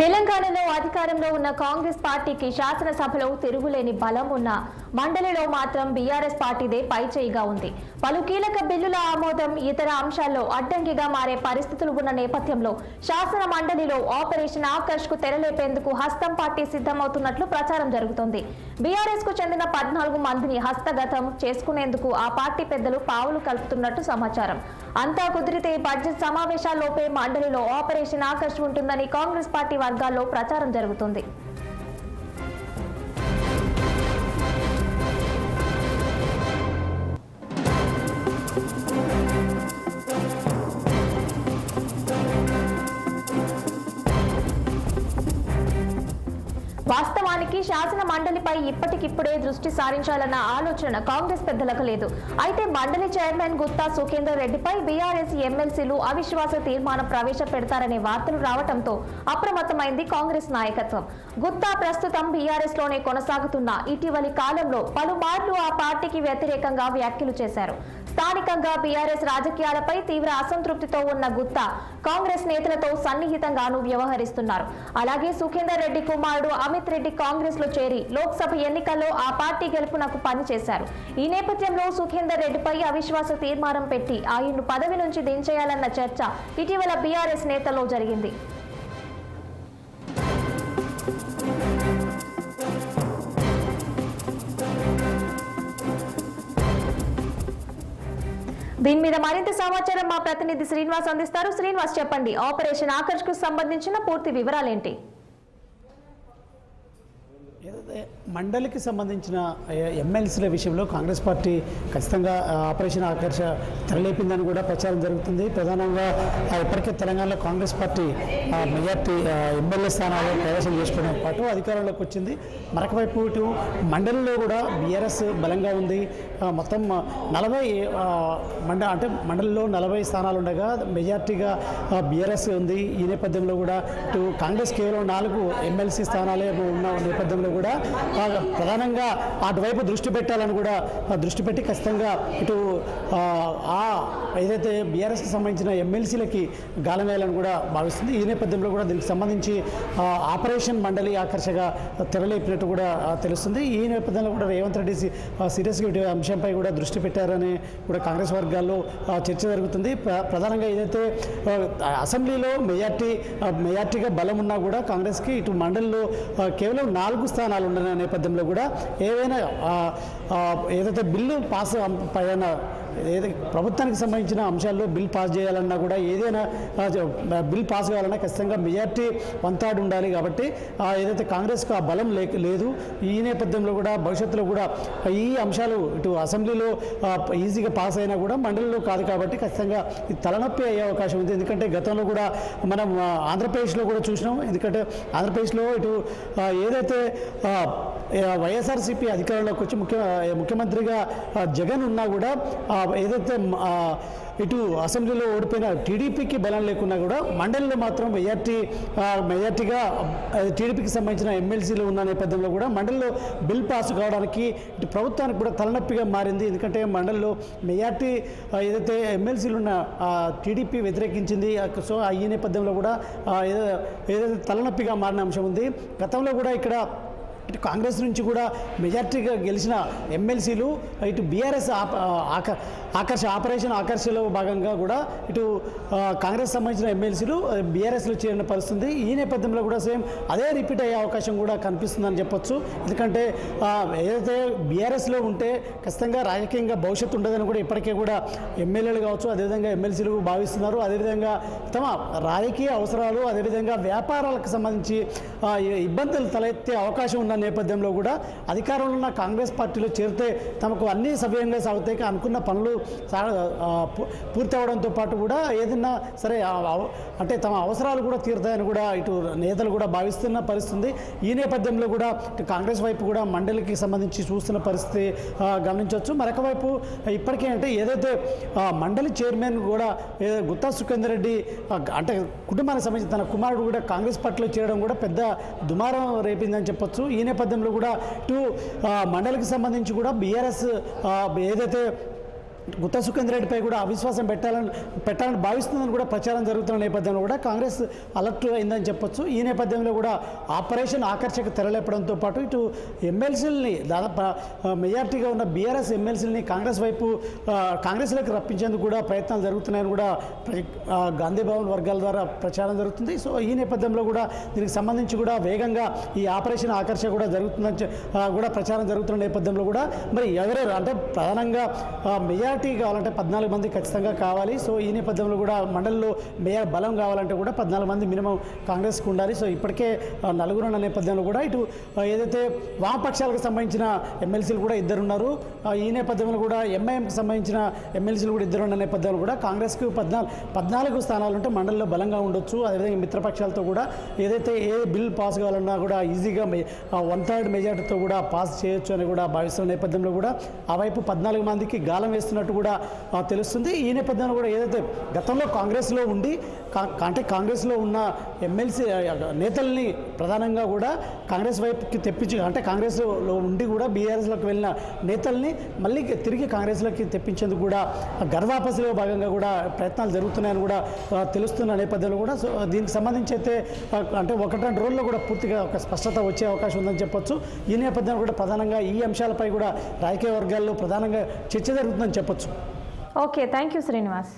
తెలంగాణలో అధికారంలో ఉన్న కాంగ్రెస్ పార్టీకి శాసనసభలో తిరుగులేని బలం ఉన్న మండలిలో మాత్రం బీఆర్ఎస్ పార్టీదే పైచేయిగా ఉంది. పలు కీలక బిల్లుల ఆమోదం ఇతర అంశాల్లో అడ్డంకిగా మారే పరిస్థితులు ఉన్న నేపథ్యంలో శాసన మండలిలో ఆపరేషన్ ఆకర్ష్ కు తెరలేపేందుకు హస్తం పార్టీ సిద్ధమవుతున్నట్లు ప్రచారం జరుగుతోంది. బీఆర్ఎస్ కు చెందిన 14 మందిని హస్తగతం చేసుకునేందుకు ఆ పార్టీ పెద్దలు పావులు కలుపుతున్నట్టు సమాచారం. అంతా కుదిరితే బడ్జెట్ సమావేశాల్లోపే మండలిలో ఆపరేషన్ ఆకర్ష్ ఉంటుందని కాంగ్రెస్ పార్టీ వర్గాల్లో ప్రచారం జరుగుతుంది. వాస్తవానికి శాసన మండలిపై ఇప్పటికిప్పుడే దృష్టి సారించాలన్న ఆలోచన కాంగ్రెస్ పెద్దలకు లేదు. అయితే మండలి చైర్మన్ గుత్తా సుఖేందర్ రెడ్డిపై బీఆర్ఎస్ ఎమ్మెల్సీలు అవిశ్వాస తీర్మానం ప్రవేశపెడతారనే వార్తలు రావడంతో అప్రమత్తమైంది కాంగ్రెస్ నాయకత్వం. గుత్తా ప్రస్తుతం బీఆర్ఎస్ లోనే కొనసాగుతున్న ఇటీవలి కాలంలో పలుమార్లు ఆ పార్టీకి వ్యతిరేకంగా వ్యాఖ్యలు చేశారు. స్థానికంగా బీఆర్ఎస్ రాజకీయాలపై తీవ్ర అసంతృప్తితో ఉన్న గుత్తా కాంగ్రెస్ నేతలతో సన్నిహితంగానూ వ్యవహరిస్తున్నారు. అలాగే సుఖేందర్ రెడ్డి కుమారుడు అమిత్ రెడ్డి కాంగ్రెస్ లో చేరి లోక్సభ ఎన్నికల్లో ఆ పార్టీ గెలుపునకు పనిచేశారు. ఈ నేపథ్యంలో సుఖేందర్ రెడ్డిపై అవిశ్వాస తీర్మానం పెట్టి ఆయన్ను పదవి నుంచి దించేయాలన్న చర్చ ఇటీవల బీఆర్ఎస్ నేతల్లో జరిగింది. దీని మీద మరింత సమాచారం మా ప్రతినిధి శ్రీనివాస్ అందిస్తారు. శ్రీనివాస్, చెప్పండి, ఆపరేషన్ ఆకర్ష్ కు సంబంధించిన పూర్తి వివరాలేంటి? మండలికి సంబంధించిన ఎమ్మెల్సీల విషయంలో కాంగ్రెస్ పార్టీ ఖచ్చితంగా ఆపరేషన్ ఆకర్ష తెరలేపిందని కూడా ప్రచారం జరుగుతుంది. ప్రధానంగా ఇప్పటికే తెలంగాణలో కాంగ్రెస్ పార్టీ మెజార్టీ ఎమ్మెల్యే స్థానాల్లో ప్రవేశం చేసుకోవడం పాటు అధికారంలోకి వచ్చింది. మరొక వైపు ఇటు మండలిలో కూడా బీఆర్ఎస్ బలంగా ఉంది. మొత్తం 40 అంటే మండలిలో 40 స్థానాలు ఉండగా మెజార్టీగా బీఆర్ఎస్ ఉంది. ఈ నేపథ్యంలో కూడా ఇటు కాంగ్రెస్ కేవలం 4 ఎమ్మెల్సీ స్థానాలే ఉన్న నేపథ్యంలో కూడా ప్రధానంగా అటువైపు దృష్టి పెట్టాలని కూడా దృష్టి పెట్టి ఖచ్చితంగా ఇటు ఏదైతే బీఆర్ఎస్కి సంబంధించిన ఎమ్మెల్సీలకి గాలం వేయాలని కూడా భావిస్తుంది. ఈ నేపథ్యంలో కూడా దీనికి సంబంధించి ఆపరేషన్ మండలి ఆకర్షగా తెరలేపినట్టు కూడా తెలుస్తుంది. ఈ నేపథ్యంలో కూడా రేవంత్ రెడ్డి సీరియస్గా ఇటు అంశంపై కూడా దృష్టి పెట్టారని కూడా కాంగ్రెస్ వర్గాల్లో చర్చ జరుగుతుంది. ప్రధానంగా ఏదైతే అసెంబ్లీలో మెజార్టీగా బలం ఉన్నా కూడా కాంగ్రెస్కి ఇటు మండలిలో కేవలం 4 స్థానాలు ఉన్న నేపథ్యంలో కూడా ఏదైతే బిల్లు పాస్ పైన ఏదైతే ప్రభుత్వానికి సంబంధించిన అంశాల్లో బిల్ పాస్ చేయాలన్నా కూడా ఏదైనా బిల్ పాస్ కావాలన్నా ఖచ్చితంగా మెజార్టీ 1/3 ఉండాలి. కాబట్టి ఏదైతే కాంగ్రెస్కు ఆ బలం లేదు. ఈ నేపథ్యంలో కూడా భవిష్యత్తులో కూడా ఈ అంశాలు ఇటు అసెంబ్లీలో ఈజీగా పాస్ అయినా కూడా మండలిలో కాదు కాబట్టి ఖచ్చితంగా ఇది తలనొప్పి అయ్యే అవకాశం ఉంది. ఎందుకంటే గతంలో కూడా మనం ఆంధ్రప్రదేశ్లో కూడా చూసినాం. ఎందుకంటే ఆంధ్రప్రదేశ్లో ఇటు ఏదైతే వైఎస్ఆర్సీపీ అధికారంలోకి వచ్చి ముఖ్యమంత్రిగా జగన్ ఉన్నా కూడా ఏదైతే ఇటు అసెంబ్లీలో ఓడిపోయిన టీడీపీకి బలం లేకున్నా కూడా మండలిలో మాత్రం మెజార్టీగా టీడీపీకి సంబంధించిన ఎమ్మెల్సీలు ఉన్న నేపథ్యంలో కూడా మండలిలో బిల్ పాస్ కావడానికి ఇటు ప్రభుత్వానికి కూడా తలనొప్పిగా మారింది. ఎందుకంటే మండలిలో మెజార్టీ ఏదైతే ఎమ్మెల్సీలు ఉన్న టీడీపీ వ్యతిరేకించింది. సో ఈ నేపథ్యంలో కూడా ఏదైతే తలనొప్పిగా మారిన అంశం ఉంది. గతంలో కూడా ఇక్కడ ఇటు కాంగ్రెస్ నుంచి కూడా మెజార్టీగా గెలిచిన ఎమ్మెల్సీలు ఇటు బీఆర్ఎస్ ఆపరేషన్ ఆకర్షలో భాగంగా కూడా ఇటు కాంగ్రెస్ సంబంధించిన ఎమ్మెల్సీలు బీఆర్ఎస్లో చేరిన పరిస్థితుంది. ఈ నేపథ్యంలో కూడా సేమ్ అదే రిపీట్ అయ్యే అవకాశం కూడా కనిపిస్తుందని చెప్పొచ్చు. ఎందుకంటే ఏదైతే బీఆర్ఎస్లో ఉంటే ఖచ్చితంగా రాజకీయంగా భవిష్యత్తు ఉండదని కూడా ఇప్పటికే కూడా ఎమ్మెల్యేలు కావచ్చు, అదేవిధంగా ఎమ్మెల్సీలు భావిస్తున్నారు. అదేవిధంగా తమ రాజకీయ అవసరాలు, అదేవిధంగా వ్యాపారాలకు సంబంధించి ఇబ్బందులు తలెత్తే అవకాశం ఉన్న నేపథ్యంలో కూడా అధికారంలో ఉన్న కాంగ్రెస్ పార్టీలో చేరితే తమకు అన్ని సవ్యంగా సాగుతాయి, అనుకున్న పనులు పూర్తి అవడంతో పాటు కూడా ఏదన్నా సరే అంటే తమ అవసరాలు కూడా తీరుతాయని కూడా ఇటు నేతలు కూడా భావిస్తున్న పరిస్థితి. ఈ నేపథ్యంలో కూడా ఇటు కాంగ్రెస్ వైపు కూడా మండలికి సంబంధించి చూస్తున్న పరిస్థితి గమనించవచ్చు. మరొక వైపు ఇప్పటికే అంటే ఏదైతే మండలి చైర్మన్ కూడా గుత్తా సుఖేందర్ రెడ్డి అంటే కుటుంబానికి సంబంధించి తన కుమారుడు కూడా కాంగ్రెస్ పార్టీలో చేరడం కూడా పెద్ద దుమారం రేపిందని చెప్పొచ్చు. ఈ నేపథ్యంలో కూడా ఇటు మండలికి సంబంధించి కూడా బీఆర్ఎస్ ఏదైతే గుత్తా సుఖేందర్ రెడ్డిపై కూడా అవిశ్వాసం పెట్టాలని భావిస్తుందని కూడా ప్రచారం జరుగుతున్న నేపథ్యంలో కూడా కాంగ్రెస్ అలర్ట్ అయిందని చెప్పొచ్చు. ఈ నేపథ్యంలో కూడా ఆపరేషన్ ఆకర్షక తెరలేపడంతో పాటు ఇటు ఎమ్మెల్సీలని దాదాపు మెజార్టీగా ఉన్న బీఆర్ఎస్ ఎమ్మెల్సీలని కాంగ్రెస్లోకి రప్పించేందుకు కూడా ప్రయత్నాలు జరుగుతున్నాయని కూడా గాంధీ భవన్ వర్గాల ద్వారా ప్రచారం జరుగుతుంది. సో ఈ నేపథ్యంలో కూడా దీనికి సంబంధించి కూడా వేగంగా ఈ ఆపరేషన్ ఆకర్షక కూడా జరుగుతుందని కూడా ప్రచారం జరుగుతున్న నేపథ్యంలో కూడా మరి ఎవరెవరు అంటే ప్రధానంగా మెజార్టీ కావాలంటే 14 మంది ఖచ్చితంగా కావాలి. సో ఈ నేపథ్యంలో కూడా మండలిలో మేయర్ బలం కావాలంటే కూడా 14 మంది మినిమం కాంగ్రెస్కి ఉండాలి. సో ఇప్పటికే 4 ఉన్న నేపథ్యంలో కూడా ఇటు ఏదైతే వామపక్షాలకు సంబంధించిన ఎమ్మెల్సీలు కూడా 2 ఉన్నారు. ఈ నేపథ్యంలో కూడా ఎంఐఎంకి సంబంధించిన ఎమ్మెల్సీలు కూడా 2 ఉన్న నేపథ్యంలో కూడా కాంగ్రెస్కు 14 స్థానాలు ఉంటే మండలిలో బలంగా ఉండొచ్చు. అదేవిధంగా మిత్రపక్షాలతో కూడా ఏదైతే ఏ బిల్ పాస్ కావాలన్నా కూడా ఈజీగా 1/3 మెజార్టీతో కూడా పాస్ చేయొచ్చు అని కూడా భావిస్తున్న నేపథ్యంలో కూడా ఆ వైపు 14 మందికి గాలం వేస్తున్నట్టు కూడా తెలుస్తుంది. ఈ నేపథ్యంలో కూడా ఏదైతే గతంలో కాంగ్రెస్లో ఉండి అంటే కాంగ్రెస్లో ఉన్న ఎమ్మెల్సీ నేతల్ని ప్రధానంగా కూడా కాంగ్రెస్ వైపుకి తెప్పించి అంటే కాంగ్రెస్లో ఉండి కూడా బీఆర్ఎస్లోకి వెళ్ళిన నేతల్ని మళ్ళీ తిరిగి కాంగ్రెస్లోకి తెప్పించేందుకు కూడా గర్వాపసిలో భాగంగా కూడా ప్రయత్నాలు జరుగుతున్నాయని కూడా తెలుస్తున్న నేపథ్యంలో కూడా సో దీనికి సంబంధించి అయితే అంటే 1-2 రోజుల్లో కూడా పూర్తిగా ఒక స్పష్టత వచ్చే అవకాశం ఉందని చెప్పొచ్చు. ఈ నేపథ్యంలో కూడా ప్రధానంగా ఈ అంశాలపై కూడా రాజకీయ వర్గాల్లో ప్రధానంగా చర్చ జరుగుతుందని చెప్పొచ్చు. Okay, thank you Srinivas.